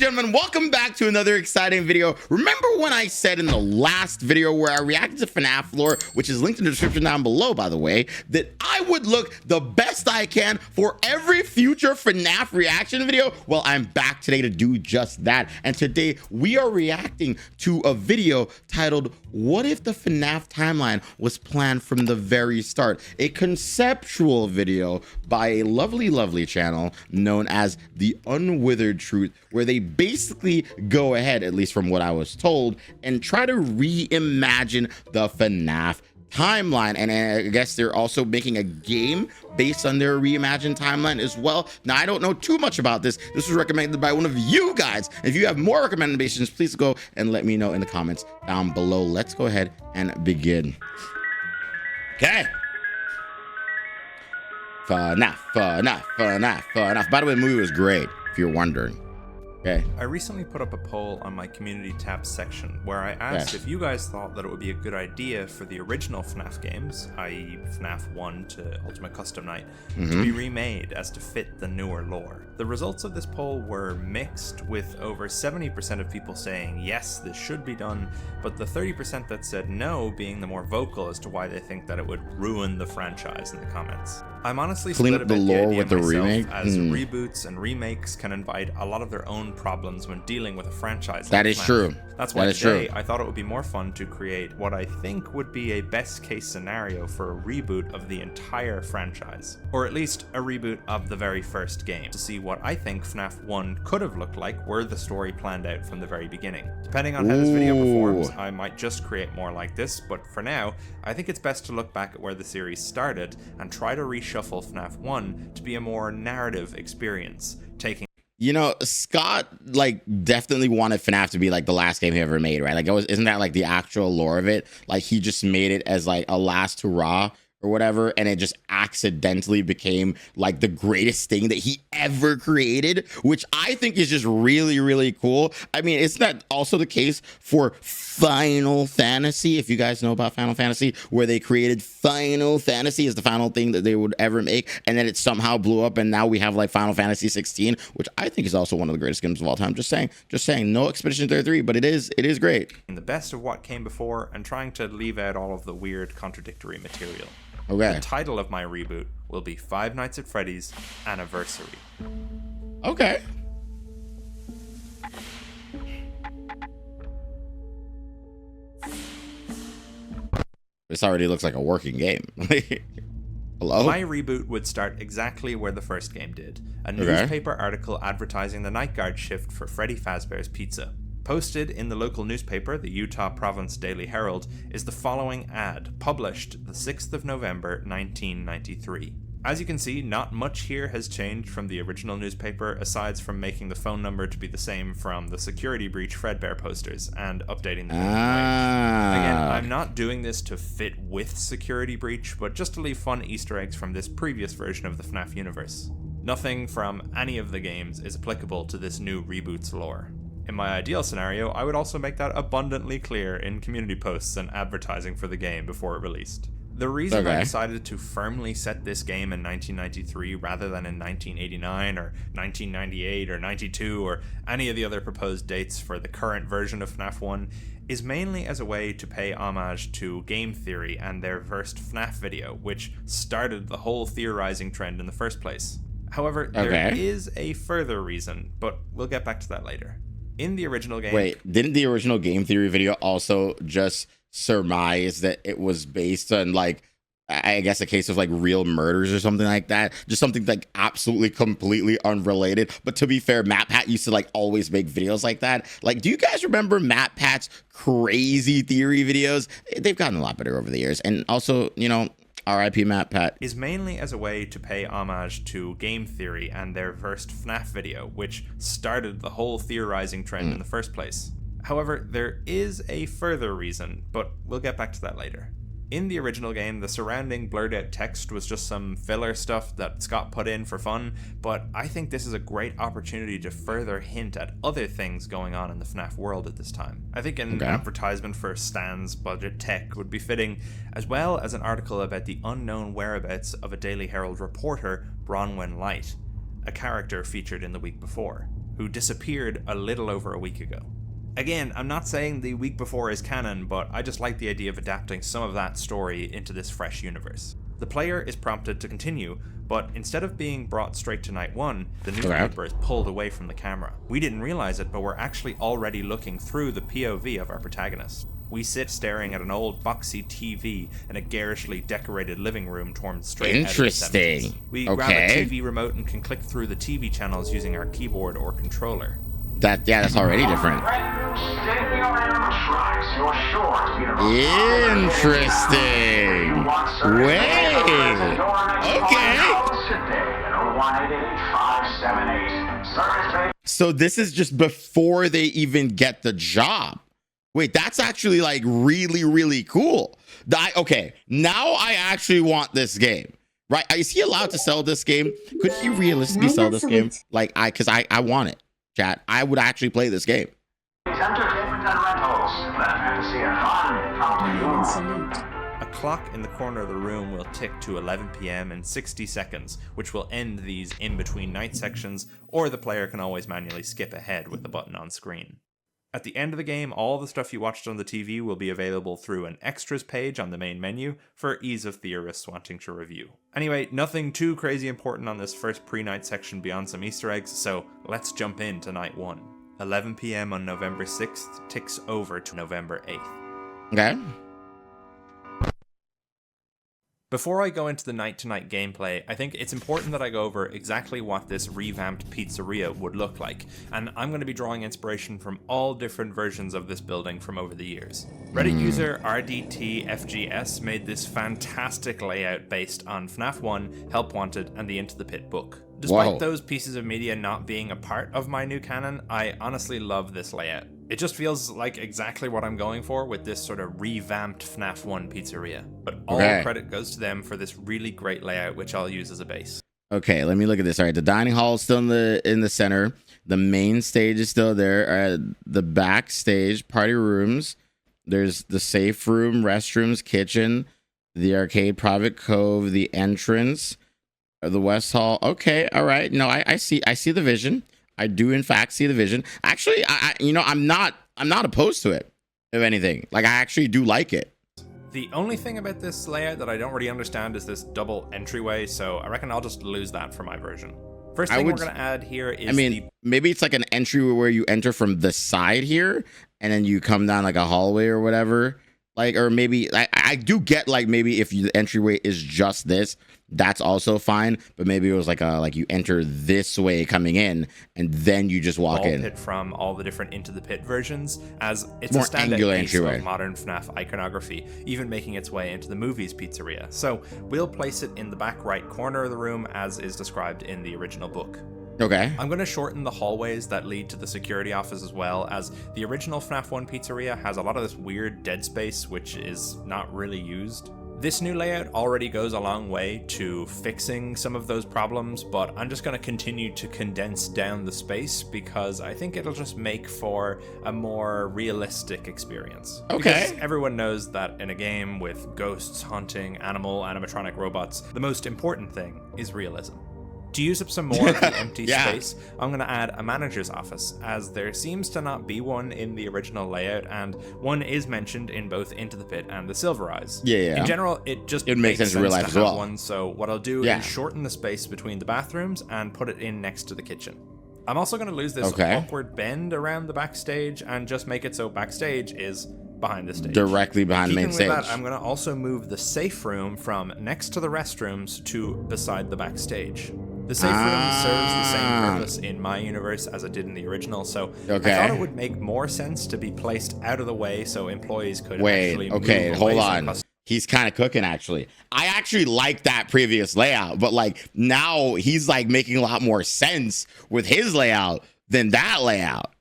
gentlemen, welcome back to another exciting video. Remember when I said in the last video where I reacted to FNAF lore, which is linked in the description down below, by the way, that I would look the best I can for every future FNAF reaction video? Well, I'm back today to do just that. And today we are reacting to a video titled, "What if the FNAF timeline was planned from the very start?" A conceptual video by a lovely channel known as The Unwithered Truth, where they basically go ahead, at least from what I was told, and try to reimagine the FNAF timeline. And I guess they're also making a game based on their reimagined timeline as well. Now, I don't know too much about this. This was recommended by one of you guys. If you have more recommendations, please go and let me know in the comments down below. Let's go ahead and begin. Okay. FNAF. By the way, the movie was great, if you're wondering. Okay. I recently put up a poll on my community tab section where I asked if you guys thought that it would be a good idea for the original FNAF games, i.e. FNAF 1 to Ultimate Custom Night, to be remade as to fit the newer lore. The results of this poll were mixed, with over 70% of people saying yes, this should be done, but the 30% that said no being the more vocal as to why they think that it would ruin the franchise in the comments. I'm honestly split a bit the idea with the remake, as reboots and remakes can invite a lot of their own problems when dealing with a franchise. That is true. That's why today I thought it would be more fun to create what I think would be a best case scenario for a reboot of the entire franchise, or at least a reboot of the very first game, to see what I think FNAF 1 could have looked like were the story planned out from the very beginning. Depending on how this video performs, I might just create more like this, but for now, I think it's best to look back at where the series started and try to reshuffle FNAF 1 to be a more narrative experience, taking... You know, Scott, like, definitely wanted FNAF to be, like, the last game he ever made, right? Like, isn't that, like, the actual lore of it? Like, he just made it as, like, a last hurrah or whatever, and it just accidentally became, like, the greatest thing that he ever created, which I think is just really cool. I mean, isn't that also the case for Final Fantasy? If you guys know about Final Fantasy, where they created Final Fantasy as the final thing that they would ever make, and then it somehow blew up, and now we have, like, Final Fantasy 16, which I think is also one of the greatest games of all time. Just saying, no Expedition 33, but it is great. The best of what came before and trying to leave out all of the weird contradictory material. Okay. The title of my reboot will be Five Nights at Freddy's Anniversary. Okay. This already looks like a working game. Hello? My reboot would start exactly where the first game did. A newspaper article advertising the night guard shift for Freddy Fazbear's Pizza. Posted in the local newspaper, the Utah Province Daily Herald, is the following ad, published the 6th of November, 1993. As you can see, not much here has changed from the original newspaper, aside from making the phone number to be the same from the Security Breach Fredbear posters and updating the Again, I'm not doing this to fit with Security Breach, but just to leave fun Easter eggs from this previous version of the FNAF universe. Nothing from any of the games is applicable to this new reboot's lore. In my ideal scenario, I would also make that abundantly clear in community posts and advertising for the game before it released. The reason I decided to firmly set this game in 1993 rather than in 1989 or 1998 or 92 or any of the other proposed dates for the current version of FNAF 1 is mainly as a way to pay homage to game theory and their first FNAF video, which started the whole theorizing trend in the first place. However, there is a further reason, but we'll get back to that later. In the original game... Wait, didn't the original game theory video also just surmise that it was based on, like, I guess a case of, like, real murders or something like that? Just something, like, absolutely, completely unrelated. But to be fair, MatPat used to, like, always make videos like that. Like, do you guys remember MatPat's crazy theory videos? They've gotten a lot better over the years. And also, you know... R.I.P. MatPat. Is mainly as a way to pay homage to game theory and their first FNAF video, which started the whole theorizing trend in the first place. However, there is a further reason, but we'll get back to that later. In the original game, the surrounding blurred out text was just some filler stuff that Scott put in for fun, but I think this is a great opportunity to further hint at other things going on in the FNAF world at this time. I think an advertisement for Stan's budget tech would be fitting, as well as an article about the unknown whereabouts of a Daily Herald reporter, Bronwyn Light, a character featured in the week before. who disappeared a little over a week ago. Again, I'm not saying the week before is canon, but I just like the idea of adapting some of that story into this fresh universe. The player is prompted to continue, but instead of being brought straight to night 1, the newspaper is pulled away from the camera. We didn't realize it, but we're actually already looking through the POV of our protagonist. We sit staring at an old boxy TV in a garishly decorated living room torn straight out of the 70s. We grab a TV remote and can click through the TV channels using our keyboard or controller. That's already different. Interesting. Wait. Okay. So this is just before they even get the job. Wait, that's actually like really, really cool. Okay, now I actually want this game. Right? Is he allowed to sell this game? Could he realistically sell this game? Like, because I want it, chat. I would actually play this game. A clock in the corner of the room will tick to 11 p.m. in 60 seconds, which will end these in-between night sections, or the player can always manually skip ahead with the button on screen. At the end of the game, all the stuff you watched on the TV will be available through an extras page on the main menu for ease of theorists wanting to review. Anyway, nothing too crazy important on this first pre-night section beyond some Easter eggs, so let's jump into night 1. 11 p.m. on November 6th ticks over to November 8th. Okay. Before I go into the night-to-night gameplay, I think it's important that I go over exactly what this revamped pizzeria would look like, and I'm going to be drawing inspiration from all different versions of this building from over the years. Reddit user RDTFGS made this fantastic layout based on FNAF 1, Help Wanted, and the Into the Pit book. Despite those pieces of media not being a part of my new canon, I honestly love this layout. It just feels like exactly what I'm going for with this sort of revamped FNAF 1 pizzeria. But all credit goes to them for this really great layout, which I'll use as a base. Okay, let me look at this. All right, the dining hall is still in the center. The main stage is still there. The backstage, party rooms. There's the safe room, restrooms, kitchen, the arcade, private cove, the entrance, the West Hall. Okay, all right. No, I see the vision. I do in fact see the vision. Actually, I'm not opposed to it. If anything, like I actually do like it. The only thing about this layout that I don't really understand is this double entryway, so I reckon I'll just lose that for my version. First thing we're going to add here is maybe it's like an entry where you enter from the side here and then you come down like a hallway or whatever. Like, or maybe I do get like maybe if the entryway is just this, that's also fine. But maybe it was like you enter this way coming in and then you just walk in. Pit from all the different Into the Pit versions, as it's more a standout angular piece entryway of modern FNAF iconography, even making its way into the movies pizzeria. So we'll place it in the back right corner of the room as is described in the original book. Okay. I'm going to shorten the hallways that lead to the security office as well, as the original FNAF 1 pizzeria has a lot of this weird dead space which is not really used. This new layout already goes a long way to fixing some of those problems, but I'm just going to continue to condense down the space because I think it'll just make for a more realistic experience. Okay. Because everyone knows that in a game with ghosts, haunting, animatronic robots, the most important thing is realism. To use up some more of the empty space, I'm going to add a manager's office, as there seems to not be one in the original layout, and one is mentioned in both Into the Pit and the Silver Eyes. Yeah. In general, it makes sense in real life as well. One, so what I'll do is shorten the space between the bathrooms and put it in next to the kitchen. I'm also going to lose this awkward bend around the backstage and just make it so backstage is behind the stage. Directly behind the main stage. That, I'm going to also move the safe room from next to the restrooms to beside the backstage. The safe room serves the same purpose in my universe as it did in the original, so I thought it would make more sense to be placed out of the way so employees could actually move away. Hold on. He's kind of cooking, actually. I actually like that previous layout, but like now he's like making a lot more sense with his layout than that layout.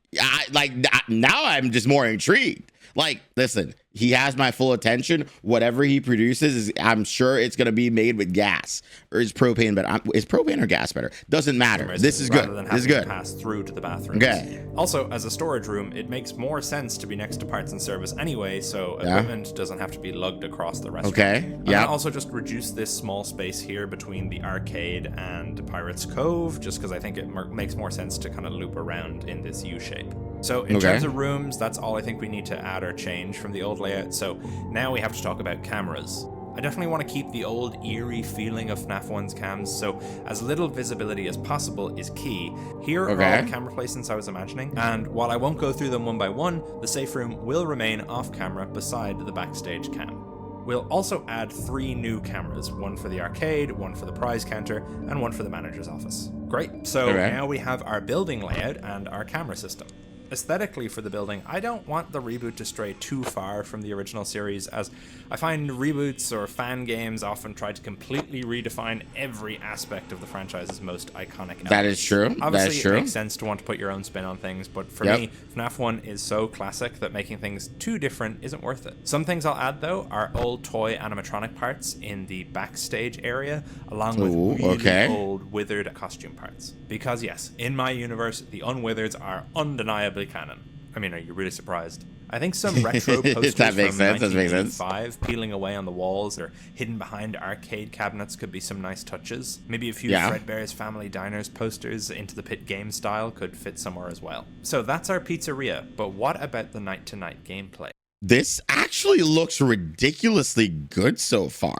Now I'm just more intrigued. Like, listen, he has my full attention. Whatever he produces, I'm sure it's gonna be made with gas, or is propane better? Is propane or gas better? Doesn't matter. This is good. This is good. Pass through to the bathroom. Okay. Also, as a storage room, it makes more sense to be next to parts and service anyway, so equipment doesn't have to be lugged across the restaurant. Okay. Yeah. Also, just reduce this small space here between the arcade and Pirates Cove, just because I think it makes more sense to kind of loop around in this U shape. So in terms of rooms, that's all I think we need to add or change from the old layout. So now we have to talk about cameras. I definitely want to keep the old eerie feeling of FNAF 1's cams, so as little visibility as possible is key. Here are all the camera placements I was imagining, and while I won't go through them one by one, the safe room will remain off camera beside the backstage cam. We'll also add 3 new cameras, one for the arcade, one for the prize counter, and one for the manager's office. Great, so now we have our building layout and our camera system. Aesthetically for the building, I don't want the reboot to stray too far from the original series, as I find reboots or fan games often try to completely redefine every aspect of the franchise's most iconic elements. That is true. Obviously, it makes sense to want to put your own spin on things, but for me, FNAF 1 is so classic that making things too different isn't worth it. Some things I'll add, though, are old toy animatronic parts in the backstage area, along with really old withered costume parts. Because yes, in my universe, the unwithereds are undeniably canon. I mean, are you really surprised? I think some retro posters that makes from sense. 1985 peeling away on the walls or hidden behind arcade cabinets could be some nice touches. Maybe a few Fredbear's Family Diners posters Into the Pit game style could fit somewhere as well. So that's our pizzeria, but what about the night-to-night gameplay? This actually looks ridiculously good so far.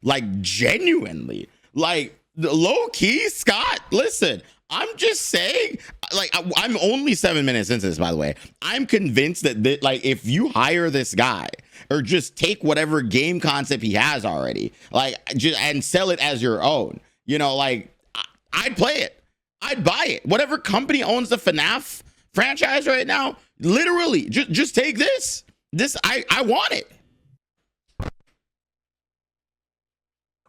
Like, genuinely. Like, low-key, Scott, listen, I'm just saying, like, I'm only 7 minutes into this, by the way. I'm convinced that, like, if you hire this guy or just take whatever game concept he has already, like, and sell it as your own, you know, like, I'd play it. I'd buy it. Whatever company owns the FNAF franchise right now, literally, just take this. I want it.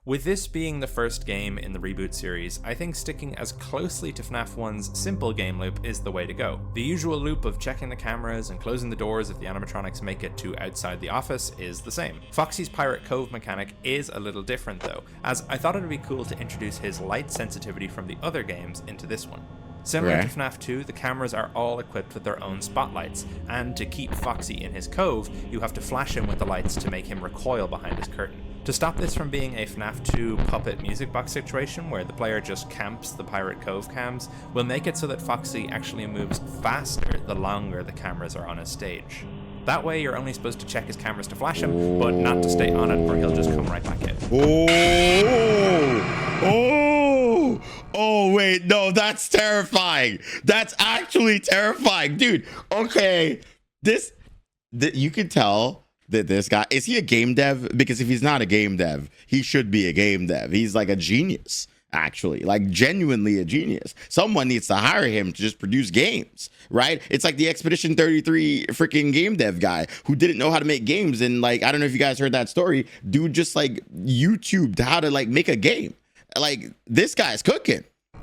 With this being the first game in the reboot series, I think sticking as closely to FNAF 1's simple game loop is the way to go. The usual loop of checking the cameras and closing the doors if the animatronics make it to outside the office is the same. Foxy's Pirate Cove mechanic is a little different though, as I thought it would be cool to introduce his light sensitivity from the other games into this one. Similar to FNAF 2, the cameras are all equipped with their own spotlights, and to keep Foxy in his cove, you have to flash him with the lights to make him recoil behind his curtain. To stop this from being a FNAF 2 puppet music box situation where the player just camps the Pirate Cove cams, we'll make it so that Foxy actually moves faster the longer the cameras are on his stage. That way you're only supposed to check his cameras to flash him, but not to stay on it or he'll just come right back in. Oh, wait, no, that's terrifying. That's actually terrifying, dude. Okay, you can tell that this guy, is he a game dev? Because if he's not a game dev, he should be a game dev. He's like a genius, actually, like genuinely a genius. Someone needs to hire him to just produce games, right? It's like the Expedition 33 freaking game dev guy who didn't know how to make games. And like, I don't know if you guys heard that story. Dude just like YouTubed how to like make a game. Like, this guy's cooking.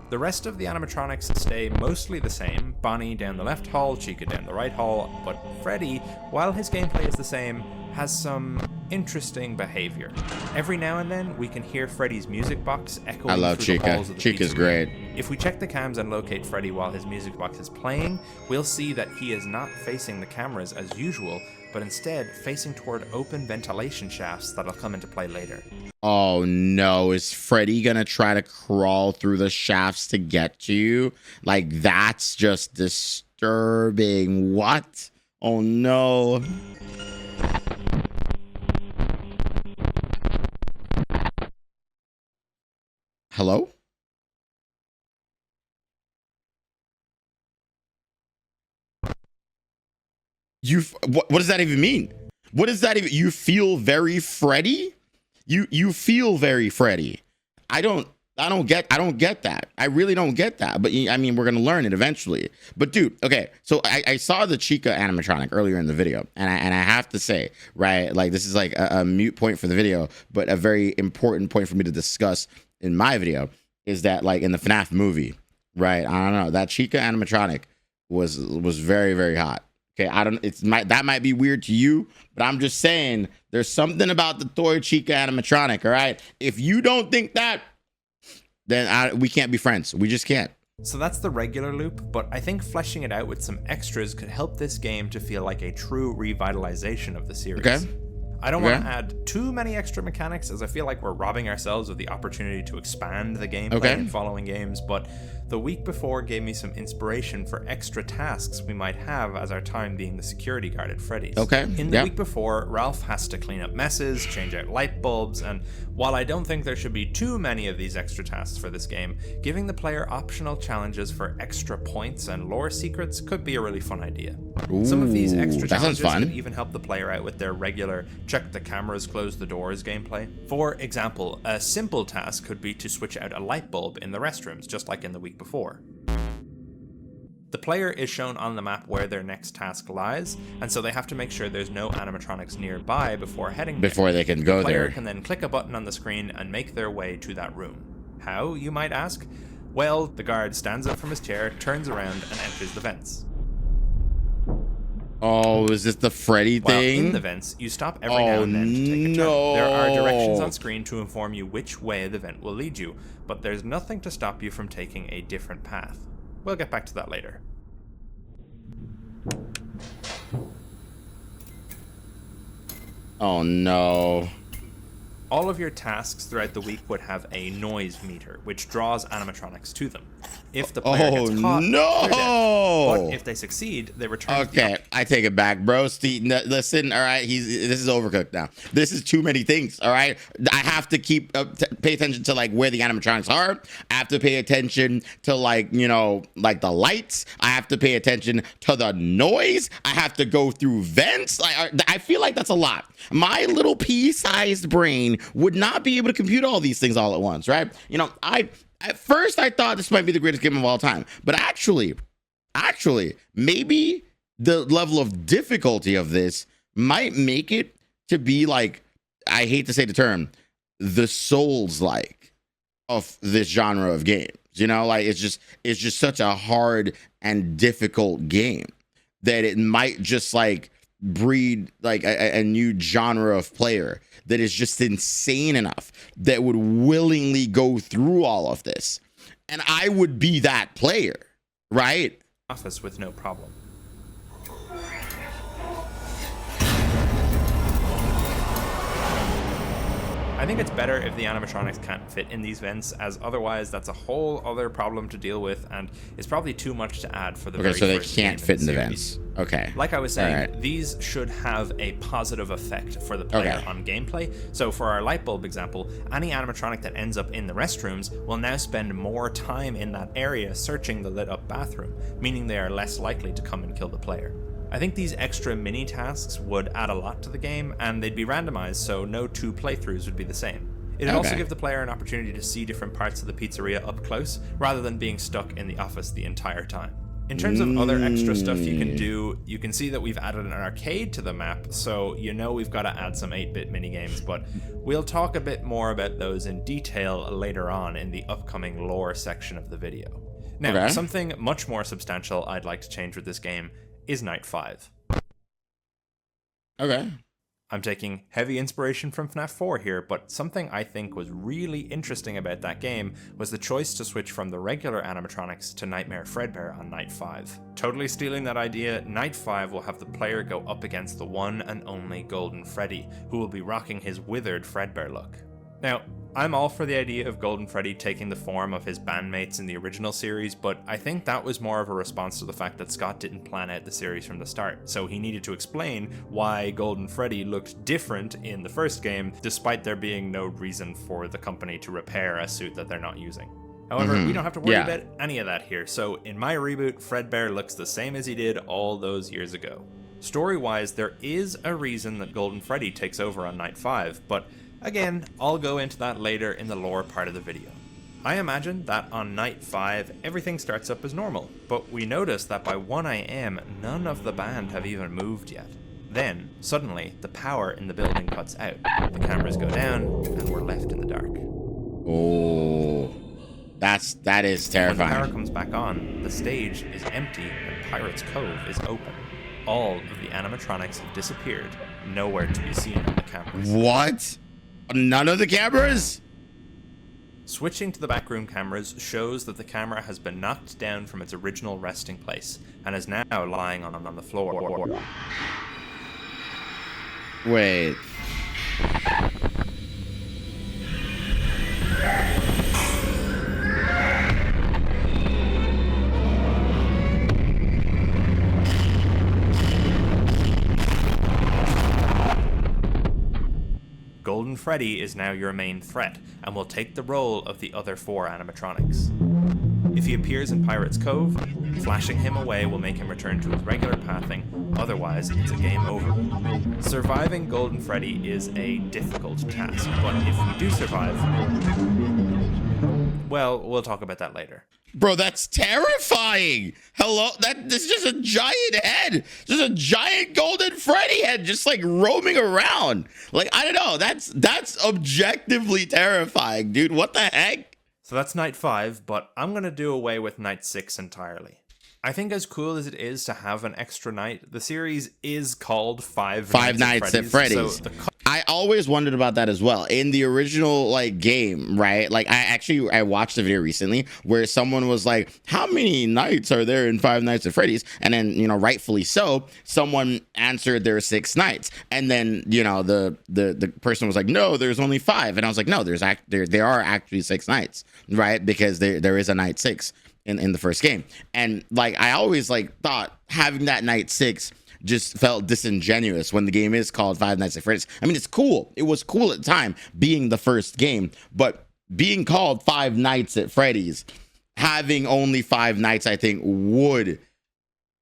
The rest of the animatronics stay mostly the same, Bonnie down the left hall, Chica down the right hall, but Freddy, while his gameplay is the same, has some interesting behavior. Every now and then, we can hear Freddy's music box echoing through the halls of the Chica's pizzeria. great. If we check the cams and locate Freddy while his music box is playing, we'll see that he is not facing the cameras as usual, but instead facing toward open ventilation shafts that'll come into play later. Oh no, is Freddy gonna try to crawl through the shafts to get to you? Like, that's just disturbing. What? Oh no. Hello? What does that even mean? What does that even, you feel very Freddy? You feel very Freddy. I don't get that. I really don't get that. But I mean, we're gonna learn it eventually. But dude, okay, so I saw the Chica animatronic earlier in the video, and I have to say, right, like, this is like a mute point for the video, but a very important point for me to discuss in my video is that, like, in the FNAF movie, right? I don't know, that Chica animatronic was very, very hot. Okay, that might be weird to you, but I'm just saying there's something about the Toy Chica animatronic, all right? If you don't think that, then we can't be friends. We just can't. So that's the regular loop, but I think fleshing it out with some extras could help this game to feel like a true revitalization of the series. Okay. I don't want to add too many extra mechanics, as I feel like we're robbing ourselves of the opportunity to expand the gameplay in following games, but the week before gave me some inspiration for extra tasks we might have as our time being the security guard at Freddy's. In the week before, Ralph has to clean up messes, change out light bulbs, and while I don't think there should be too many of these extra tasks for this game, giving the player optional challenges for extra points and lore secrets could be a really fun idea. Some of these extra challenges could even help the player out with their regular check the cameras, close the doors gameplay. For example, a simple task could be to switch out a light bulb in the restrooms, just like in the week before. The player is shown on the map where their next task lies, and so they have to make sure there's no animatronics nearby before heading there. Before they can go there. The player can then click a button on the screen and make their way to that room. How, you might ask? Well, the guard stands up from his chair, turns around, and enters the vents. Oh, is this the Freddy thing? In the vents, you stop every now and then to take a turn. There are directions on screen to inform you which way the vent will lead you, but there's nothing to stop you from taking a different path. We'll get back to that later. Oh no. All of your tasks throughout the week would have a noise meter, which draws animatronics to them. If the player gets caught, they're dead. But if they succeed, they return. Okay, I take it back, bro. Steve, listen, all right. This is overcooked now. This is too many things. All right, I have to keep pay attention to like where the animatronics are. I have to pay attention to like like the lights. I have to pay attention to the noise. I have to go through vents. I feel like that's a lot. My little pea-sized brain would not be able to compute all these things all at once, right? At first I thought this might be the greatest game of all time, but actually, maybe the level of difficulty of this might make it to be like, I hate to say the term, the Souls-like of this genre of games. Like it's just such a hard and difficult game that it might just like breed like a new genre of player that is just insane enough that would willingly go through all of this, and I would be that player, right? Office with no problem. I think it's better if the animatronics can't fit in these vents, as otherwise that's a whole other problem to deal with, and it's probably too much to add for the very first game. Okay, so they can't fit in the vents. Okay. Like I was saying, these should have a positive effect for the player on gameplay. So for our light bulb example, any animatronic that ends up in the restrooms will now spend more time in that area searching the lit up bathroom, meaning they are less likely to come and kill the player. I think these extra mini tasks would add a lot to the game, and they'd be randomized, so no two playthroughs would be the same. It'd also give the player an opportunity to see different parts of the pizzeria up close, rather than being stuck in the office the entire time. In terms of other extra stuff you can do, you can see that we've added an arcade to the map, so we've got to add some 8-bit minigames, but we'll talk a bit more about those in detail later on in the upcoming lore section of the video. Now, something much more substantial I'd like to change with this game is Night 5. Okay. I'm taking heavy inspiration from FNAF 4 here, but something I think was really interesting about that game was the choice to switch from the regular animatronics to Nightmare Fredbear on Night 5. Totally stealing that idea, Night 5 will have the player go up against the one and only Golden Freddy, who will be rocking his withered Fredbear look. Now, I'm all for the idea of Golden Freddy taking the form of his bandmates in the original series, but I think that was more of a response to the fact that Scott didn't plan out the series from the start, so he needed to explain why Golden Freddy looked different in the first game, despite there being no reason for the company to repair a suit that they're not using. However, we don't have to worry about any of that here, so in my reboot, Fredbear looks the same as he did all those years ago. Story-wise, there is a reason that Golden Freddy takes over on Night 5, but again, I'll go into that later in the lore part of the video. I imagine that on Night 5, everything starts up as normal, but we notice that by 1 AM, none of the band have even moved yet. Then, suddenly, the power in the building cuts out, the cameras go down, and we're left in the dark. Oh, that is terrifying. When the power comes back on, the stage is empty and Pirate's Cove is open. all of the animatronics have disappeared, nowhere to be seen on the cameras. What? None of the cameras? Switching to the backroom cameras shows that the camera has been knocked down from its original resting place and is now lying on the floor. Wait. Golden Freddy is now your main threat and will take the role of the other 4 animatronics. If he appears in Pirate's Cove, flashing him away will make him return to his regular pathing, otherwise it's a game over. Surviving Golden Freddy is a difficult task, but if we do survive, well, we'll talk about that later. Bro, that's terrifying. Hello? This is just a giant head. Just a giant Golden Freddy head just like roaming around. Like, I don't know. That's objectively terrifying, dude. What the heck? So that's night 5, but I'm going to do away with night 6 entirely. I think as cool as it is to have an extra night, the series is called Five Nights at Freddy's. So I always wondered about that as well. In the original like game, right? Like I watched a video recently where someone was like, "How many nights are there in Five Nights at Freddy's?" And then, you know, rightfully so, someone answered there are 6 nights. And then, you know, the person was like, "No, there's only 5." And I was like, "No, there are actually 6 nights, right? Because there is a night 6 in the first game." And like I always like thought having that night 6 just felt disingenuous when the game is called Five Nights at Freddy's. I mean, it's cool. It was cool at the time being the first game, but being called Five Nights at Freddy's, having only 5 nights, I think would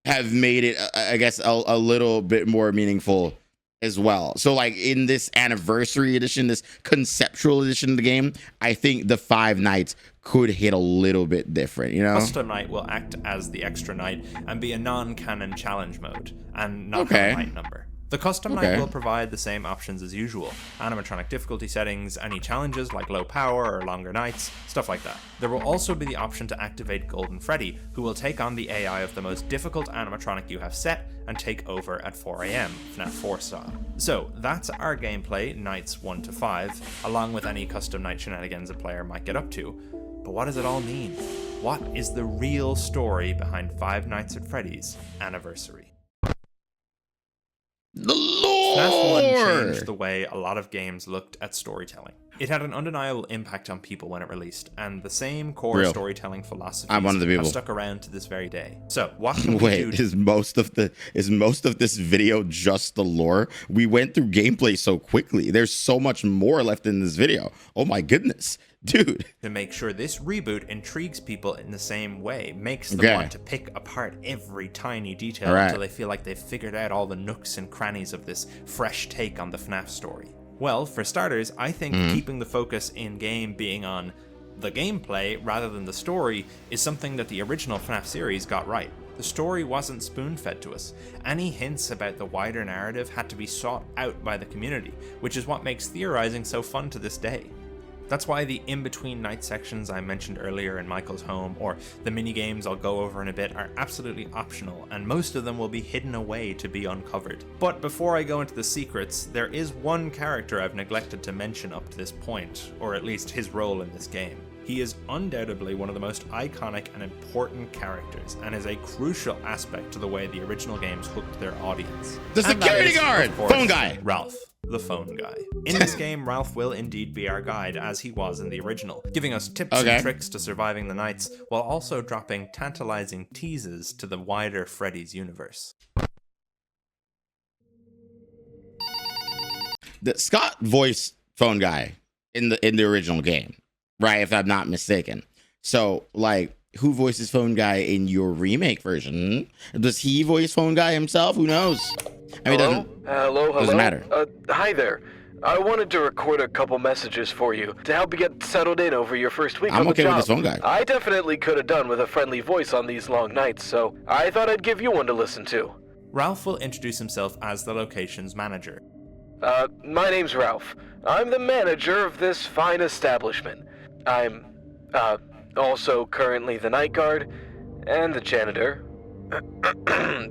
have made it, I guess, a little bit more meaningful as well. So like in this anniversary edition, this conceptual edition of the game, I think the 5 nights could hit a little bit different, you know? Custom Night will act as the extra night and be a non-canon challenge mode, and not have a night number. The Custom Night will provide the same options as usual: animatronic difficulty settings, any challenges like low power or longer nights, stuff like that. There will also be the option to activate Golden Freddy, who will take on the AI of the most difficult animatronic you have set and take over at 4 AM, FNAF 4 style. So that's our gameplay, nights 1 to 5, along with any custom night shenanigans a player might get up to. But what does it all mean? What is the real story behind Five Nights at Freddy's Anniversary? The lore! FNAF 1 changed the way a lot of games looked at storytelling. It had an undeniable impact on people when it released, and the same core storytelling philosophies have stuck around to this very day. So, what can we do? Is most of this video just the lore? We went through gameplay so quickly. There's so much more left in this video. Oh my goodness. Dude. To make sure this reboot intrigues people in the same way, makes them want to pick apart every tiny detail until they feel like they've figured out all the nooks and crannies of this fresh take on the FNAF story. Well, for starters, I think keeping the focus in-game being on the gameplay rather than the story is something that the original FNAF series got right. The story wasn't spoon-fed to us. Any hints about the wider narrative had to be sought out by the community, which is what makes theorizing so fun to this day. That's why the in-between night sections I mentioned earlier in Michael's home, or the mini-games I'll go over in a bit, are absolutely optional, and most of them will be hidden away to be uncovered. But before I go into the secrets, there is one character I've neglected to mention up to this point, or at least his role in this game. He is undoubtedly one of the most iconic and important characters, and is a crucial aspect to the way the original games hooked their audience. The security guard! Phone guy! Ralph. The phone guy. In this game, Ralph will indeed be our guide, as he was in the original, giving us tips and tricks to surviving the nights, while also dropping tantalizing teases to the wider Freddy's universe. Scott voiced phone guy in the original game, right? If I'm not mistaken. So, like, who voices phone guy in your remake version? Does he voice phone guy himself? Who knows? I mean, Hello? Doesn't matter. Hi there. I wanted to record a couple messages for you to help you get settled in over your first week on the job. I'm okay with this phone guy. I definitely could have done with a friendly voice on these long nights, so I thought I'd give you one to listen to. Ralph will introduce himself as the location's manager. My name's Ralph. I'm the manager of this fine establishment. I'm, also currently the night guard and the janitor.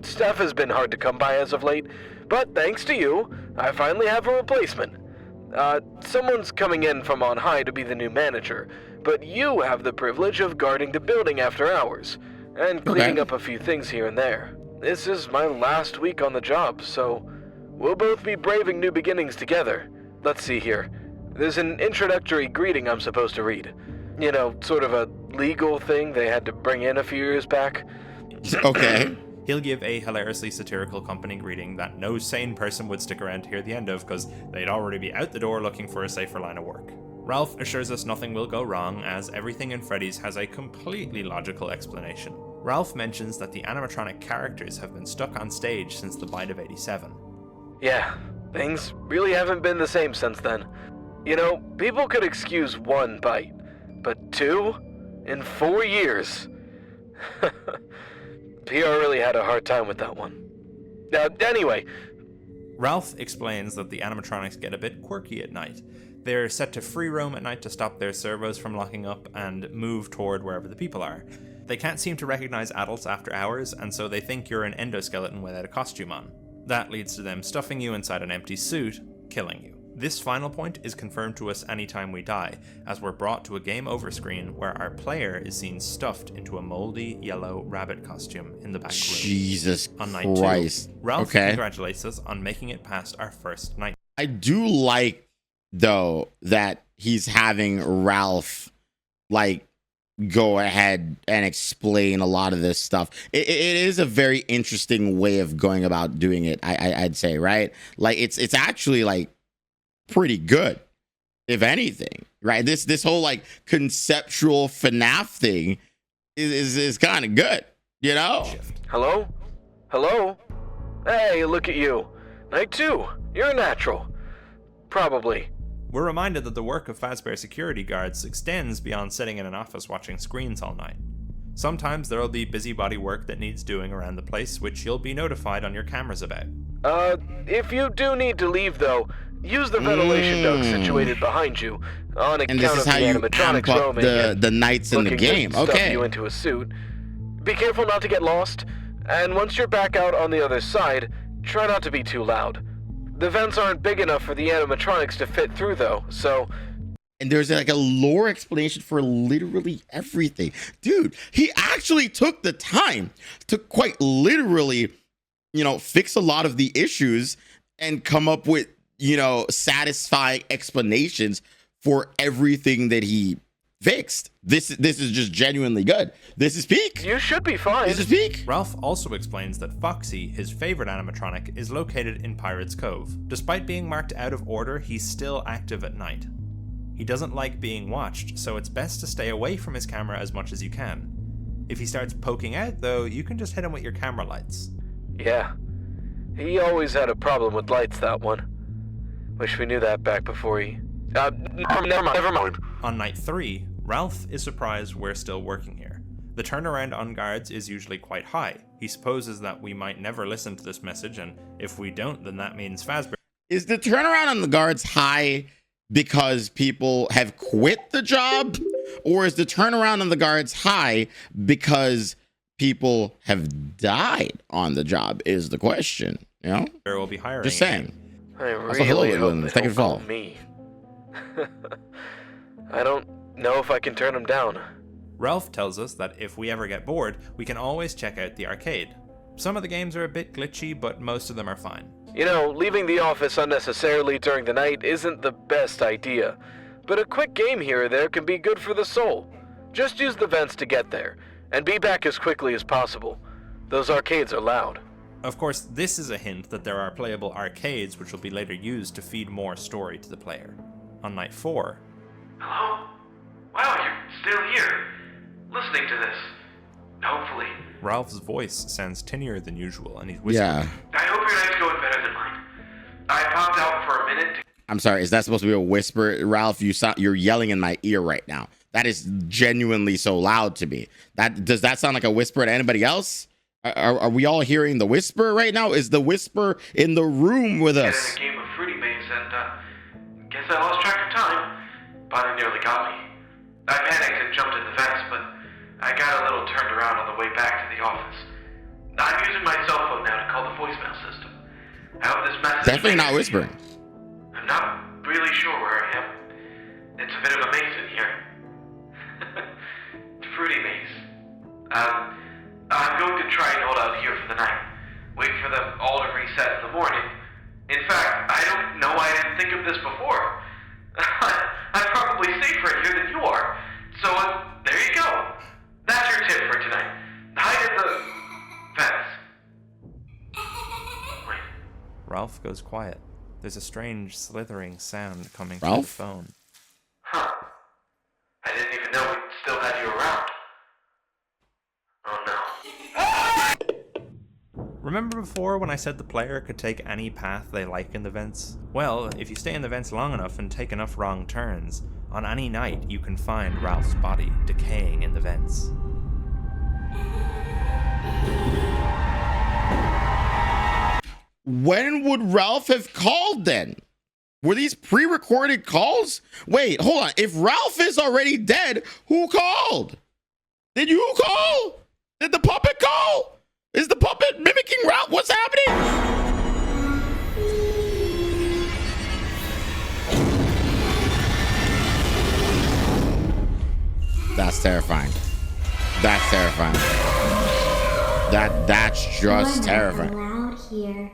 Staff has been hard to come by as of late, but thanks to you, I finally have a replacement. Someone's coming in from on high to be the new manager, but you have the privilege of guarding the building after hours, and cleaning up a few things here and there. This is my last week on the job, so we'll both be braving new beginnings together. Let's see here. There's an introductory greeting I'm supposed to read. You know, sort of a legal thing they had to bring in a few years back. Okay. He'll give a hilariously satirical company greeting that no sane person would stick around to hear the end of, because they'd already be out the door looking for a safer line of work. Ralph assures us nothing will go wrong, as everything in Freddy's has a completely logical explanation. Ralph mentions that the animatronic characters have been stuck on stage since the bite of '87. Yeah, things really haven't been the same since then. You know, people could excuse one bite, but 2 in 4 years. PR really had a hard time with that one. Anyway. Ralph explains that the animatronics get a bit quirky at night. They're set to free roam at night to stop their servos from locking up and move toward wherever the people are. They can't seem to recognize adults after hours, and so they think you're an endoskeleton without a costume on. That leads to them stuffing you inside an empty suit, killing you. This final point is confirmed to us anytime we die, as we're brought to a game over screen where our player is seen stuffed into a moldy yellow rabbit costume in the back room. Jesus on night Christ. 2, Ralph congratulates us on making it past our first night. I do like, though, that he's having Ralph, like, go ahead and explain a lot of this stuff. It is a very interesting way of going about doing it, I'd say, right? Like, it's actually, like, pretty good, if anything, right? This whole like conceptual FNAF thing is kind of good, you know? Hello? Hey, look at you. Night 2. You're a natural. Probably. We're reminded that the work of Fazbear security guards extends beyond sitting in an office watching screens all night. Sometimes there'll be busybody work that needs doing around the place, which you'll be notified on your cameras about. If you do need to leave, though, use the ventilation duct situated behind you, on account of the animatronics roaming the nights in the game. Stuff you into a suit. Be careful not to get lost, and once you're back out on the other side, try not to be too loud. The vents aren't big enough for the animatronics to fit through, though, so... And there's like a lore explanation for literally everything. Dude, he actually took the time to quite literally, you know, fix a lot of the issues and come up with, you know, satisfying explanations for everything that he fixed. This is just genuinely good. This is peak. You should be fine. This is peak. Ralph also explains that Foxy, his favorite animatronic, is located in Pirate's Cove. Despite being marked out of order, he's still active at night. He doesn't like being watched, so it's best to stay away from his camera as much as you can. If he starts poking out, though, you can just hit him with your camera lights. Yeah. He always had a problem with lights, that one. Wish we knew that back before he... Never mind. On night 3, Ralph is surprised we're still working here. The turnaround on guards is usually quite high. He supposes that we might never listen to this message, and if we don't, then that means Fazbear... Is the turnaround on the guards high because people have quit the job? Or is the turnaround on the guards high because people have died on the job, is the question, you know? There will be hiring. Just saying. I really hope they don't call me. I don't know if I can turn them down. Ralph tells us that if we ever get bored, we can always check out the arcade. Some of the games are a bit glitchy, but most of them are fine. You know, leaving the office unnecessarily during the night isn't the best idea, but a quick game here or there can be good for the soul. Just use the vents to get there, and be back as quickly as possible. Those arcades are loud. Of course, this is a hint that there are playable arcades which will be later used to feed more story to the player. On night 4... Hello? Wow, you're still here, listening to this. Hopefully. Ralph's voice sounds tinnier than usual, and he's whispering. Yeah. I hope your night's going better than mine. I popped out for a minute to... I'm sorry, is that supposed to be a whisper? Ralph, you're yelling in my ear right now. That is genuinely so loud to me. Does that sound like a whisper to anybody else? Are we all hearing the whisper right now? Is the whisper in the room with us? In a game of Fruity Maze, and guess I lost track of time. But it nearly got me. I panicked and jumped in the vents, but I got a little turned around on the way back to the office. I'm using my cell phone now to call the voicemail system. I hope this message... Definitely not whispering. I'm not really sure where I am. It's a bit of a maze in here. Fruity maze. I'm going to try and hold out here for the night. Wait for them all to reset in the morning. In fact, I don't know why I didn't think of this before. I'm probably safer here than you are. So, there you go. That's your tip for tonight. Hide in the fence. Wait. Ralph goes quiet. There's a strange slithering sound coming Ralph? from the phone. Huh. I didn't even know we still had you around. Oh no. Remember before when I said the player could take any path they like in the vents? Well, if you stay in the vents long enough and take enough wrong turns, on any night you can find Ralph's body decaying in the vents. When would Ralph have called then? Were these pre-recorded calls? Wait, hold on. If Ralph is already dead, who called? Did you call? Did the puppet call? Is the puppet mimicking Ralph? What's happening? That's terrifying. That's terrifying. That's just terrifying. Allowed here.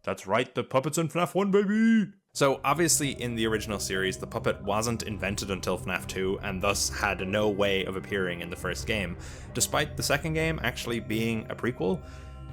That's right, the puppet's in FNAF 1, baby! So, obviously, in the original series, the puppet wasn't invented until FNAF 2, and thus had no way of appearing in the first game, despite the second game actually being a prequel.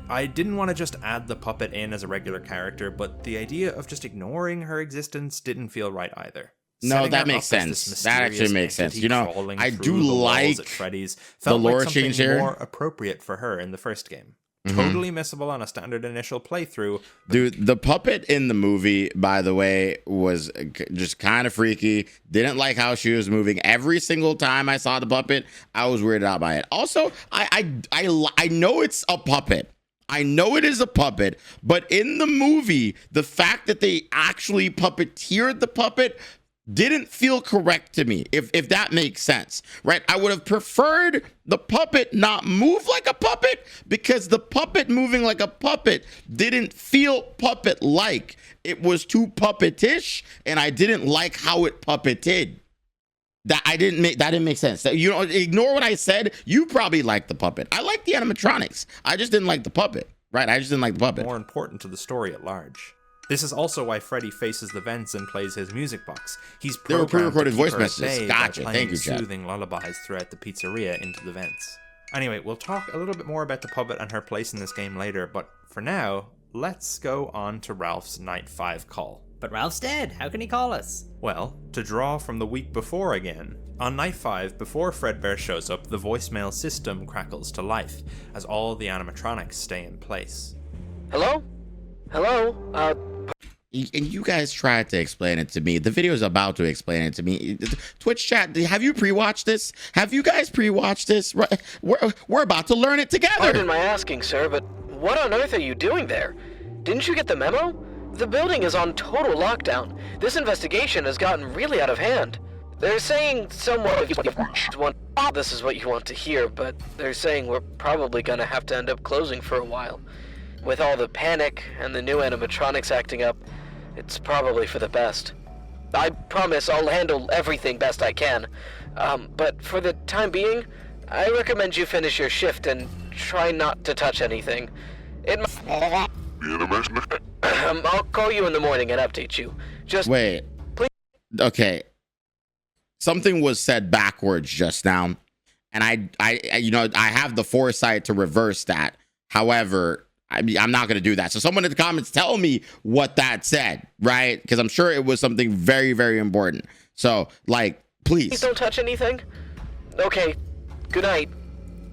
I didn't want to just add the puppet in as a regular character, but the idea of just ignoring her existence didn't feel right either. No, Setting that her makes up as this sense. That actually mysterious makes sense. entity You know, crawling I through do the walls like at Freddy's the felt lore like something change here. more appropriate for her in the first game. Mm-hmm. Totally missable on a standard initial playthrough. Dude, the puppet in the movie, by the way, was just kind of freaky. Didn't like how she was moving. Every single time I saw the puppet, I was weirded out by it. Also, I know it's a puppet. I know it is a puppet, but in the movie, the fact that they actually puppeteered the puppet didn't feel correct to me, if that makes sense, right? I would have preferred the puppet not move like a puppet, because the puppet moving like a puppet didn't feel puppet-like. It was too puppetish, and I didn't like how it puppeted. That didn't make sense. You know, ignore what I said. You probably like the puppet. I like the animatronics. I just didn't like the puppet, right? I just didn't like the puppet. More important to the story at large. This is also why Freddy faces the vents and plays his music box. He's They were programmed pre-recorded to keep voice her at messages. bay Gotcha. by Thank playing you, Chad. soothing lullabies throughout the pizzeria into the vents. Anyway, we'll talk a little bit more about the puppet and her place in this game later, but for now, let's go on to Ralph's Night 5 call. But Ralph's dead. How can he call us? Well, to draw from the week before again, on Night 5, before Fredbear shows up, the voicemail system crackles to life, as all the animatronics stay in place. Hello? Hello? And you guys tried to explain it to me. The video is about to explain it to me. Twitch chat, have you pre-watched this? Have you guys pre-watched this? We're about to learn it together. Pardon my asking, sir, but what on earth are you doing there? Didn't you get the memo? The building is on total lockdown. This investigation has gotten really out of hand. They're saying someone this is what you want to hear, but they're saying we're probably gonna have to end up closing for a while. With all the panic and the new animatronics acting up, it's probably for the best. I promise I'll handle everything best I can. But for the time being, I recommend you finish your shift and try not to touch anything. I'll call you in the morning and update you. Just wait. Please. Okay. Something was said backwards just now, and I have the foresight to reverse that. However, I'm not going to do that. So someone in the comments tell me what that said, right? Because I'm sure it was something very, very important. So, like, please don't touch anything. Okay. Good night.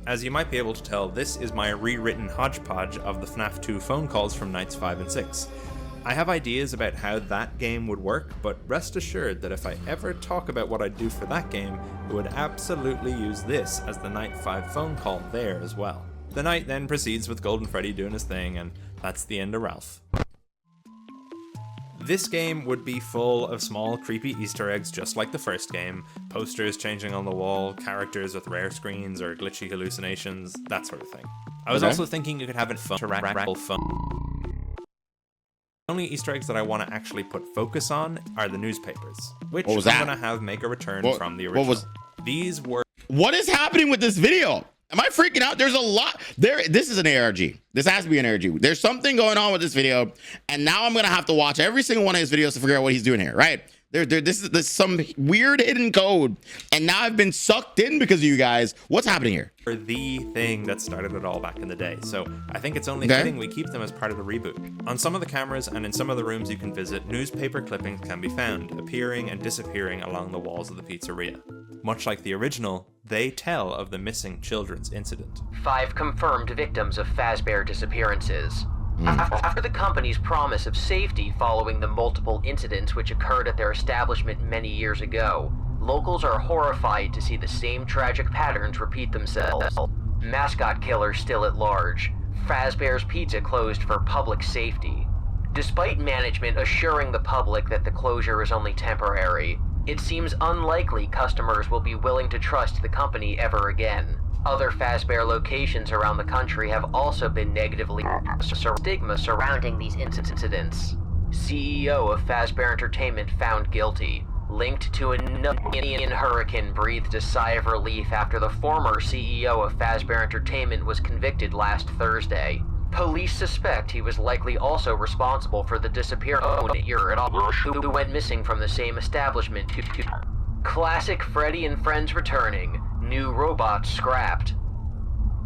As you might be able to tell, this is my rewritten hodgepodge of the FNAF 2 phone calls from nights 5 and 6. I have ideas about how that game would work, but rest assured that if I ever talk about what I'd do for that game, I would absolutely use this as the night 5 phone call there as well. The night then proceeds with Golden Freddy doing his thing, and that's the end of Ralph. This game would be full of small creepy Easter eggs just like the first game, posters changing on the wall, characters with rare screens or glitchy hallucinations, that sort of thing. I was also thinking you could have it phone. The only Easter eggs that I want to actually put focus on are the newspapers, which I'm going to have make a return from the original. These were... What is happening with this video? Am I freaking out? There's a lot there. This is an ARG. This has to be an ARG. There's something going on with this video, and now I'm gonna have to watch every single one of his videos to figure out what he's doing here. Right? This is some weird hidden code, and now I've been sucked in because of you guys. What's happening here? The thing that started it all back in the day, so I think it's only fitting we keep them as part of the reboot. On some of the cameras and in some of the rooms you can visit, newspaper clippings can be found, appearing and disappearing along the walls of the pizzeria. Much like the original, they tell of the missing children's incident. 5 confirmed victims of Fazbear disappearances. After the company's promise of safety following the multiple incidents which occurred at their establishment many years ago, locals are horrified to see the same tragic patterns repeat themselves. Mascot killer still at large. Fazbear's Pizza closed for public safety. Despite management assuring the public that the closure is only temporary, it seems unlikely customers will be willing to trust the company ever again. Other Fazbear locations around the country have also been negatively stigma surrounding these incidents. CEO of Fazbear Entertainment found guilty. Linked to an Indian hurricane breathed a sigh of relief after the former CEO of Fazbear Entertainment was convicted last Thursday. Police suspect he was likely also responsible for the disappearance who went missing from the same establishment. Classic Freddy and Friends returning. New robots scrapped.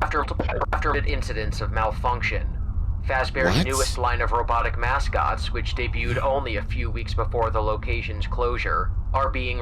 After incidents of malfunction, Fazbear's newest line of robotic mascots, which debuted only a few weeks before the location's closure, are being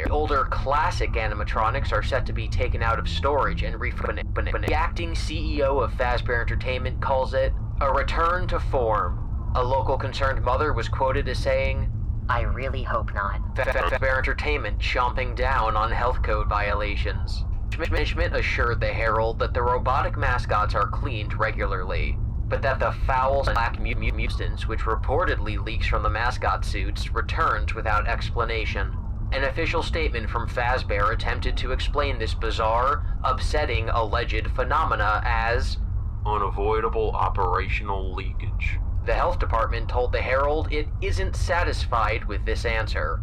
older classic animatronics are set to be taken out of storage and refunded. The acting CEO of Fazbear Entertainment calls it a return to form. A local concerned mother was quoted as saying, "I really hope not." Fazbear Entertainment chomping down on health code violations. Management assured the Herald that the robotic mascots are cleaned regularly, but that the foul black mutants, which reportedly leaks from the mascot suits, returned without explanation. An official statement from Fazbear attempted to explain this bizarre, upsetting alleged phenomena as unavoidable operational leakage. The health department told the Herald it isn't satisfied with this answer.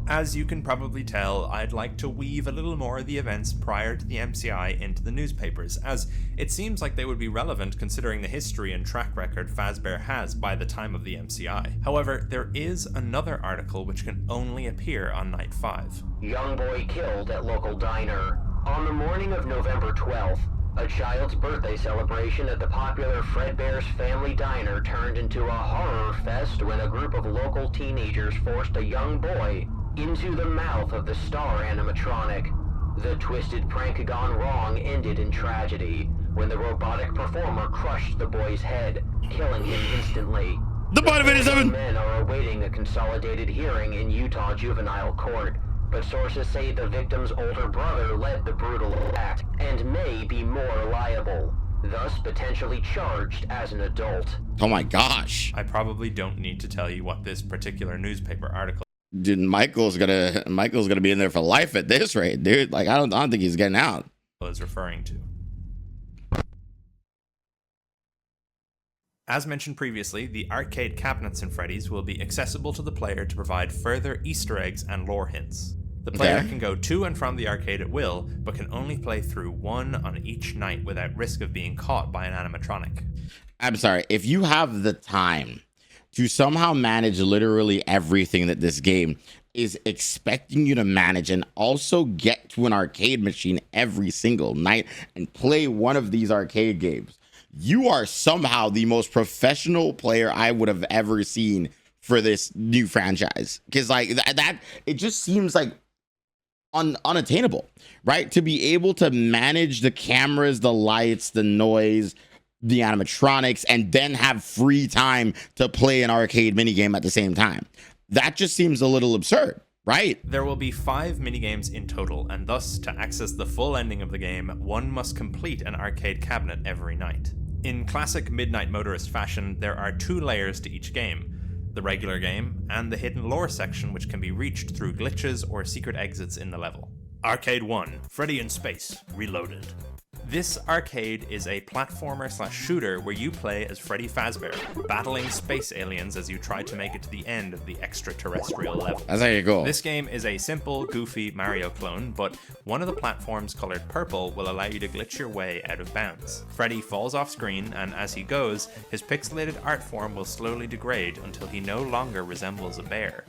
As you can probably tell, I'd like to weave a little more of the events prior to the MCI into the newspapers, as it seems like they would be relevant considering the history and track record Fazbear has by the time of the MCI. However, there is another article which can only appear on Night 5. Young boy killed at local diner. On the morning of November 12th, a child's birthday celebration at the popular Fredbear's Family Diner turned into a horror fest when a group of local teenagers forced a young boy into the mouth of the star animatronic. The twisted prank gone wrong ended in tragedy when the robotic performer crushed the boy's head, killing him instantly. The Evanit0 men are awaiting a consolidated hearing in Utah juvenile court, but sources say the victim's older brother led the brutal act and may be more liable, thus potentially charged as an adult. Oh my gosh. I probably don't need to tell you what this particular newspaper article Dude, Michael's gonna be in there for life at this rate, dude. Like I don't think he's getting out. is referring to. As mentioned previously, the arcade cabinets in Freddy's will be accessible to the player to provide further Easter eggs and lore hints. The player can go to and from the arcade at will, but can only play through one on each night without risk of being caught by an animatronic. I'm sorry, if you have the time to somehow manage literally everything that this game is expecting you to manage and also get to an arcade machine every single night and play one of these arcade games, you are somehow the most professional player I would have ever seen for this new franchise. Because like that it just seems like unattainable, right? To be able to manage the cameras, the lights, the noise, the animatronics, and then have free time to play an arcade minigame at the same time. That just seems a little absurd, right? There will be 5 minigames in total, and thus, to access the full ending of the game, one must complete an arcade cabinet every night. In classic Midnight Motorist fashion, there are 2 layers to each game: the regular game and the hidden lore section, which can be reached through glitches or secret exits in the level. Arcade 1, Freddy in Space, Reloaded. This arcade is a platformer/shooter where you play as Freddy Fazbear, battling space aliens as you try to make it to the end of the extraterrestrial level. That's how you go. This game is a simple, goofy Mario clone, but one of the platforms colored purple will allow you to glitch your way out of bounds. Freddy falls off screen, and as he goes, his pixelated art form will slowly degrade until he no longer resembles a bear.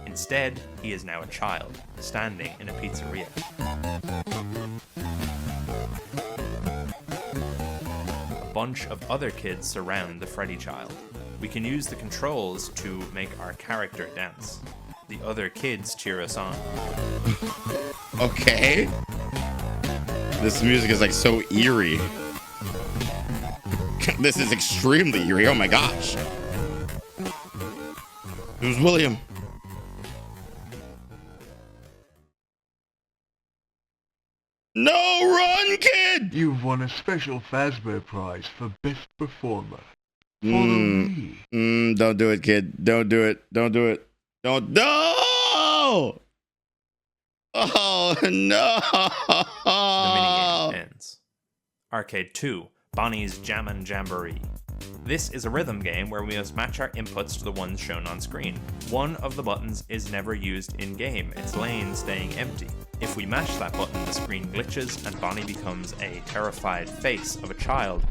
Instead, he is now a child, standing in a pizzeria. A bunch of other kids surround the Freddy child. We can use the controls to make our character dance. The other kids cheer us on. Okay. This music is like so eerie. This is extremely eerie. Oh my gosh. Who's William? No, run, kid! You've won a special Fazbear Prize for Best Performer. Follow me. Don't do it, kid. Don't do it. Don't do it. Don't. No! Oh, no! The minigame ends. Arcade 2, Bonnie's Jammin' Jamboree. This is a rhythm game where we must match our inputs to the ones shown on screen. One of the buttons is never used in-game, its lane staying empty. If we mash that button, the screen glitches and Bonnie becomes a terrified face of a child.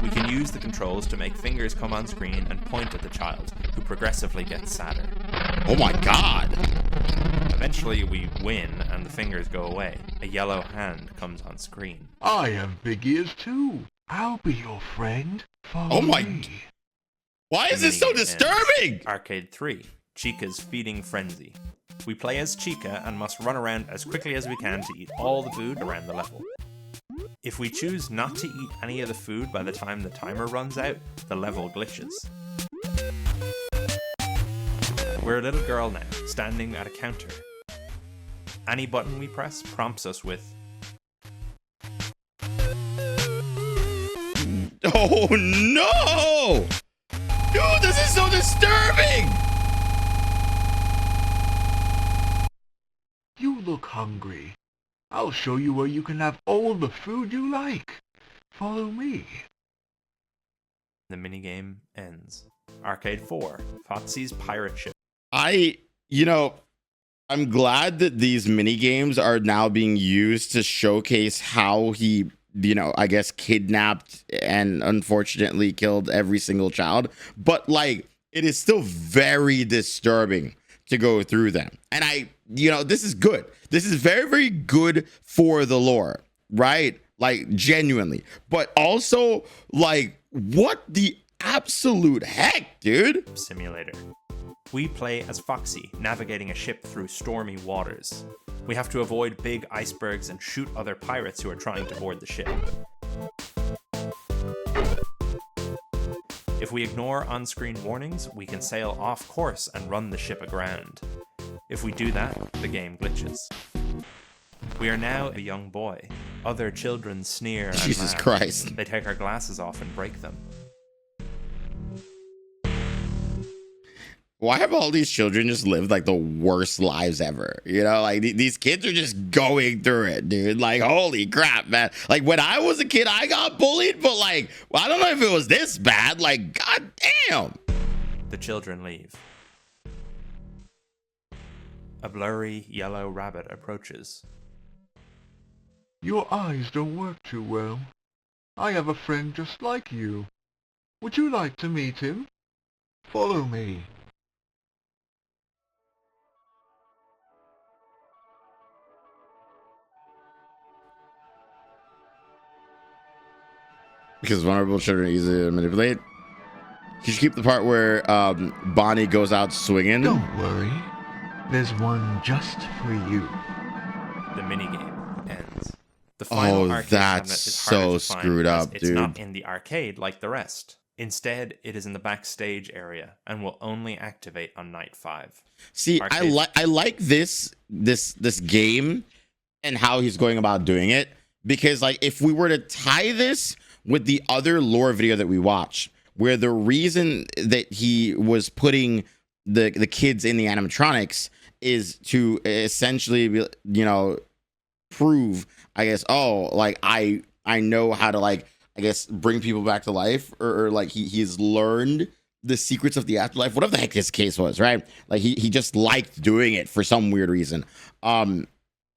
We can use the controls to make fingers come on screen and point at the child, who progressively gets sadder. Oh my god! Eventually we win and the fingers go away. A yellow hand comes on screen. I have big ears too. I'll be your friend. Follow Oh my... me. Why is this so disturbing? Arcade 3, Chica's Feeding Frenzy. We play as Chica and must run around as quickly as we can to eat all the food around the level. If we choose not to eat any of the food by the time the timer runs out, the level glitches. We're a little girl now, standing at a counter. Any button we press prompts us with, Oh no! Dude, this is so disturbing! You look hungry. I'll show you where you can have all the food you like. Follow me. the minigame ends. Arcade 4, Foxy's Pirate Ship. I'm glad that these mini games are now being used to showcase how he, I guess kidnapped and unfortunately killed every single child. But like, it is still very disturbing to go through them. And this is good. This is very, very good for the lore, right? Like, genuinely. But also, like, what the absolute heck, dude? Simulator. We play as Foxy, navigating a ship through stormy waters. We have to avoid big icebergs and shoot other pirates who are trying to board the ship. If we ignore on-screen warnings, we can sail off course and run the ship aground. If we do that, the game glitches. We are now a young boy. Other children sneer and Jesus laugh. Christ. They take our glasses off and break them. Why have all these children just lived like the worst lives ever? Like these kids are just going through it, dude. Like, holy crap, man. Like, when I was a kid, I got bullied, but like, I don't know if it was this bad. Like, god damn. The children leave. A blurry yellow rabbit approaches. Your eyes don't work too well. I have a friend just like you. Would you like to meet him? Follow me. Because vulnerable children are easy to manipulate. Could you keep the part where Bonnie goes out swinging? Don't worry. There's one just for you. The minigame ends. The final arcade that's cabinet is so harder to find screwed because up, it's dude. not in the arcade like the rest. Instead, it is in the backstage area and will only activate on night 5. See, I like this game and how he's going about doing it, because like, if we were to tie this with the other lore video that we watched, where the reason that he was putting the kids in the animatronics is to essentially, prove I guess, oh, like I know how to, like, I guess, bring people back to life, or like he's learned the secrets of the afterlife, whatever the heck his case was, right? Like he just liked doing it for some weird reason. You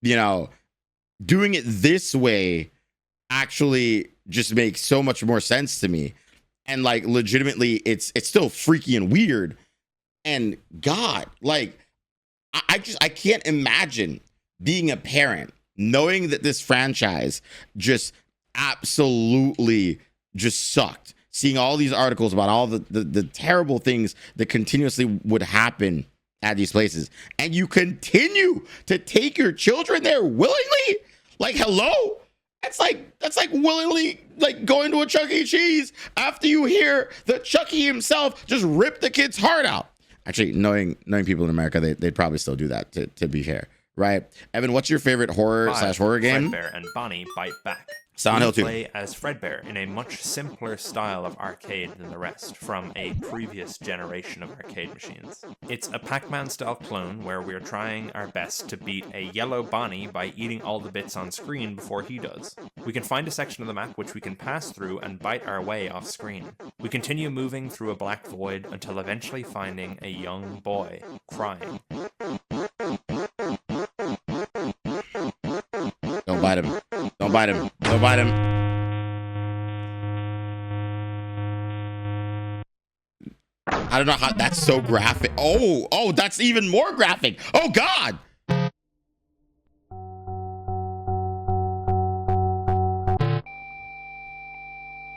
know, doing it this way actually just makes so much more sense to me. And like legitimately it's still freaky and weird. And God, like I can't imagine being a parent knowing that this franchise just absolutely just sucked, seeing all these articles about all the terrible things that continuously would happen at these places, and you continue to take your children there willingly. Like, hello, that's like willingly like going to a Chuck E. Cheese after you hear that Chucky himself just ripped the kid's heart out. Actually, knowing people in America, they'd probably still do that, to be fair, right? Evan, what's your favorite horror/horror game? Fredbear and Bonnie Bite Back. Silent Hill 2. Play as Fredbear in a much simpler style of arcade than the rest, from a previous generation of arcade machines. It's a Pac-Man style clone where we're trying our best to beat a yellow Bonnie by eating all the bits on screen before he does. We can find a section of the map which we can pass through and bite our way off screen. We continue moving through a black void until eventually finding a young boy crying. Don't bite him. Don't bite him. Don't bite him. I don't know how that's so graphic. Oh, that's even more graphic. Oh God.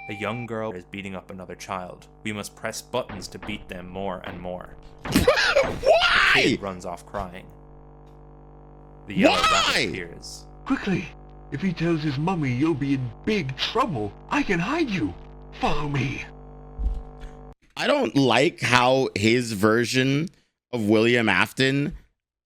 A young girl is beating up another child. We must press buttons to beat them more and more. Why? The kid runs off crying. The yellow rabbit appears. Quickly! If he tells his mummy you'll be in big trouble, I can hide you. Follow me. I don't like how his version of William Afton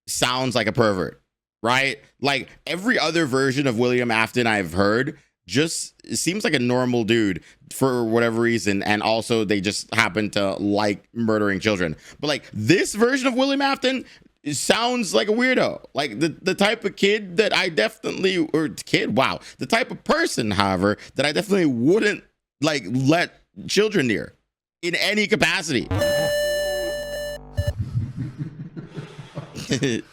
sounds like a pervert, right? Like every other version of William Afton I've heard just seems like a normal dude for whatever reason, and also they just happen to like murdering children. But like this version of William Afton, it sounds like a weirdo, like the type of kid that I definitely, or kid, wow, the type of person, however, that I definitely wouldn't like let children near in any capacity. To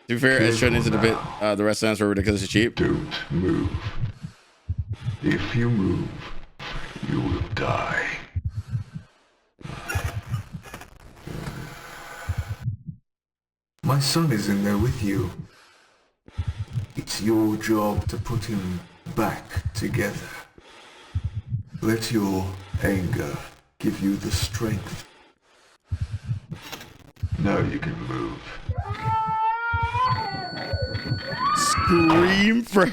be fair, as shown into the bit, the rest sounds were ridiculously cheap. Don't move. If you move, you will die. My son is in there with you. It's your job to put him back together. Let your anger give you the strength. Now you can move. Scream for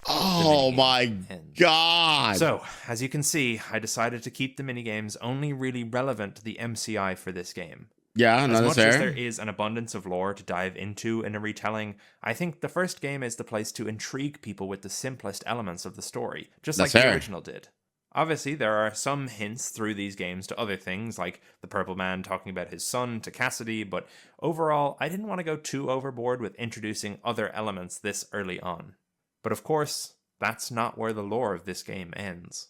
oh my God. So, as you can see, I decided to keep the minigames only really relevant to the MCI for this game. Yeah, as no, much that's as fair. there is an abundance of lore to dive into in a retelling, I think the first game is the place to intrigue people with the simplest elements of the story, just That's like fair. the original did. Obviously, there are some hints through these games to other things, like the Purple Man talking about his son to Cassidy, but overall, I didn't want to go too overboard with introducing other elements this early on. But of course, that's not where the lore of this game ends.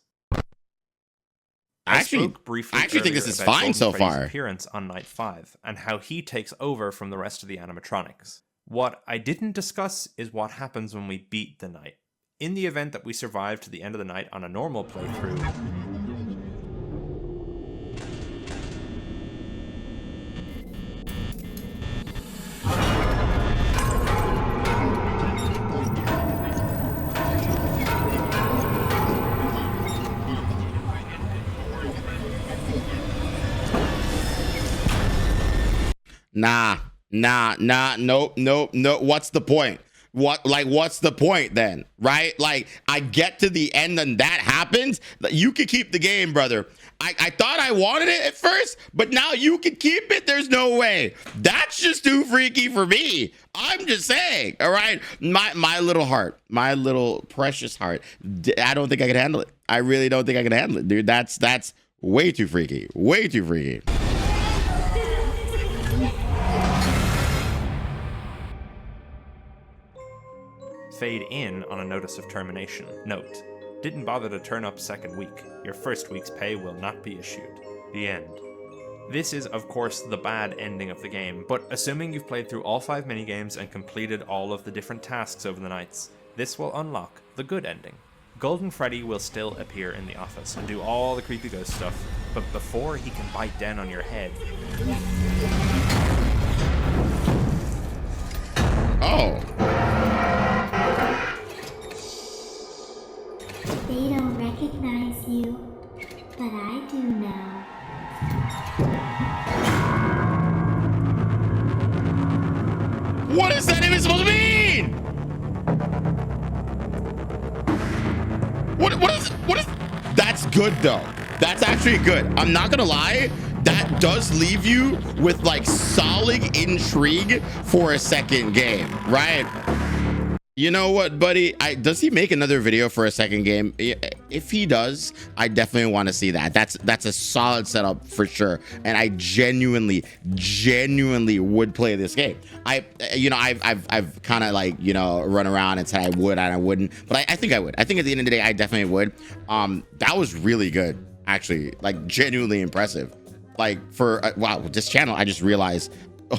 I spoke briefly think this is about fine Golden so Freddy's far. appearance on Night 5 and how he takes over from the rest of the animatronics. What I didn't discuss is what happens when we beat the night. In the event that we survive to the end of the night on a normal playthrough, Nope. What's the point? What's the point then? Right? Like, I get to the end and that happens. You can keep the game, brother. I thought I wanted it at first, but now you can keep it. There's no way. That's just too freaky for me. I'm just saying. All right. My little heart, my little precious heart. I don't think I can handle it. I really don't think I can handle it, dude. That's way too freaky. Way too freaky. fade in on a notice of termination. Note: didn't bother to turn up second week. Your first week's pay will not be issued. The end. This is, of course, the bad ending of the game, but assuming you've played through all 5 minigames and completed all of the different tasks over the nights, this will unlock the good ending. Golden Freddy will still appear in the office and do all the creepy ghost stuff, but before he can bite down on your head... Oh. They don't recognize you, but I do now. What is that even supposed to mean? What is that's good though. That's actually good. I'm not gonna lie, that does leave you with like solid intrigue for a second game, right? You know what, buddy? Does he make another video for a second game? If he does, I definitely want to see that. That's a solid setup for sure. And I genuinely would play this game. I've kind of like, you know, run around and said I would and I wouldn't, but I think I would. I think at the end of the day, I definitely would. That was really good, actually, like genuinely impressive. Like for wow, this channel, I just realized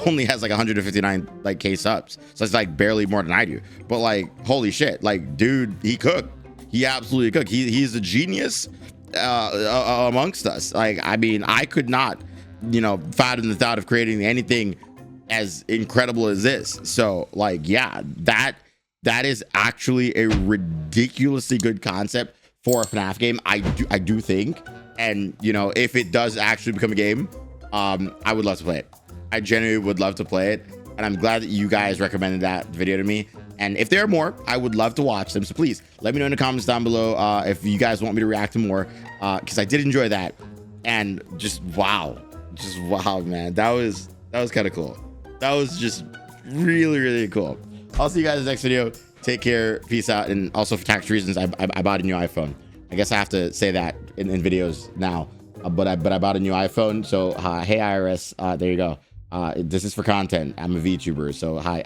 only has like 159 like K subs, so it's like barely more than I do. But like, holy shit, like dude, he cooked. He absolutely cooked. He's a genius amongst us. Like, I mean, I could not, you know, fathom the thought of creating anything as incredible as this. So like, yeah, that is actually a ridiculously good concept for a FNAF game. I do think, and you know, if it does actually become a game, I would love to play it. I genuinely would love to play it, and I'm glad that you guys recommended that video to me. And if there are more, I would love to watch them. So please let me know in the comments down below if you guys want me to react to more, because I did enjoy that. And just wow, man, that was kind of cool. That was just really cool. I'll see you guys in the next video. Take care, peace out, and also for tax reasons, I bought a new iPhone. I guess I have to say that in videos now, but I bought a new iPhone. So hey IRS, there you go. This is for content. I'm a VTuber, so hi.